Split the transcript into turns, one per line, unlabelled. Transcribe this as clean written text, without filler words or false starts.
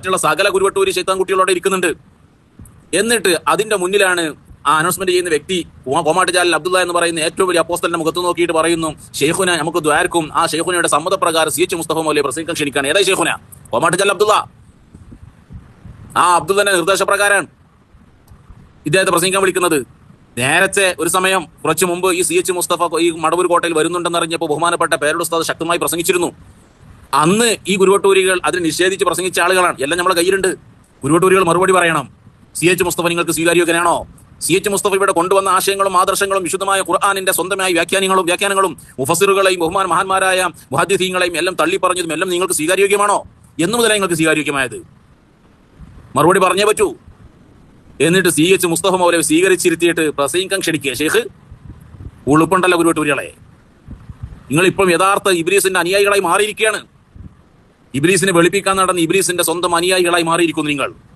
മറ്റുള്ള സകല കുരുവട്ടൂരി ശൈത്താൻ കുട്ടികളോടെ ഇരിക്കുന്നുണ്ട്. എന്നിട്ട് അതിന്റെ മുന്നിലാണ് ആ അനൗൺസ്മെന്റ് ചെയ്യുന്ന വ്യക്തി കോമാട്ടുചാലിൽ അബ്ദുള്ള എന്ന് പറയുന്ന ഏറ്റവും വലിയ അപ്പോസ്തലിന്റെ മുഖത്ത് നോക്കിയിട്ട് പറയുന്നു, ഷെയ്ഖുന നമുക്ക് ദ്വാരക്കും. ആ ഷെയ്ഖുനയുടെ സമ്മതപ്രകാരം CH മുസ്തഫ മൗലവിയെ പ്രസംഗിക്കാൻ ക്ഷണിക്കാൻ. ഏതായി ഷെയ്ഖുന? കോമാട്ടുചാൽ അബ്ദുള്ള. ആ അബ്ദുള്ളന്റെ നിർദ്ദേശപ്രകാരം ഇദ്ദേഹത്തെ പ്രസംഗിക്കാൻ വിളിക്കുന്നത്. നേരത്തെ ഒരു സമയം കുറച്ചു മുമ്പ് ഈ CH മുസ്തഫ ഈ മടവൂർ കോട്ടയിൽ വരുന്നുണ്ടെന്നറിഞ്ഞപ്പോൾ ബഹുമാനപ്പെട്ട പേരുടെ ഉസ്താദ് ശക്തമായി പ്രസംഗിച്ചിരുന്നു. അന്ന് ഈ കുരുവട്ടൂരികൾ അതിനെ നിഷേധിച്ച് പ്രസംഗിച്ച ആളുകളാണ്. എല്ലാം നമ്മളെ കയ്യിലുണ്ട്. കുരുവട്ടൂരികൾ മറുപടി പറയണം. CH മുസ്തഫ നിങ്ങൾക്ക് സ്വീകാര്യോഗ്യനാണോ? CH മുസ്തഫ ഇവിടെ കൊണ്ടുവന്ന ആശയങ്ങളും ആദർശങ്ങളും വിശുദ്ധമായ ഖുർആനിന്റെ സ്വന്തമായ വ്യാഖ്യാനങ്ങളും മുഫസ്സിറുകളെയും മഹാന്മാരായ മുഹദ്ദിഥീങ്ങളെയും എല്ലാം തള്ളി പറഞ്ഞതും എല്ലാം നിങ്ങൾക്ക് സ്വീകാര്യോഗ്യമാണോ? എന്നു മുതലാണ് നിങ്ങൾക്ക് സ്വീകാര്യോഗ്യമായത്? മറുപടി പറഞ്ഞേ പറ്റൂ. എന്നിട്ട് CH മുസ്തഫ മൗലവി സ്വീകരിച്ചിരുത്തിയിട്ട് പ്രസംഗിക്കാൻ ക്ഷണിക്കുക. ഷെയ്ഖ് ഉളുപ്പുണ്ടല്ലോ കുരുവട്ടൂരികളെ. നിങ്ങളിപ്പം യഥാർത്ഥ ഇബ്ലീസിന്റെ അനുയായികളായി മാറിയിരിക്കുകയാണ്. ഇബ്ലീസിനെ വെളുപ്പിക്കാൻ നടന്ന ഇബ്ലീസിന്റെ സ്വന്തം അനുയായികളായി മാറിയിരിക്കുന്നു നിങ്ങൾ.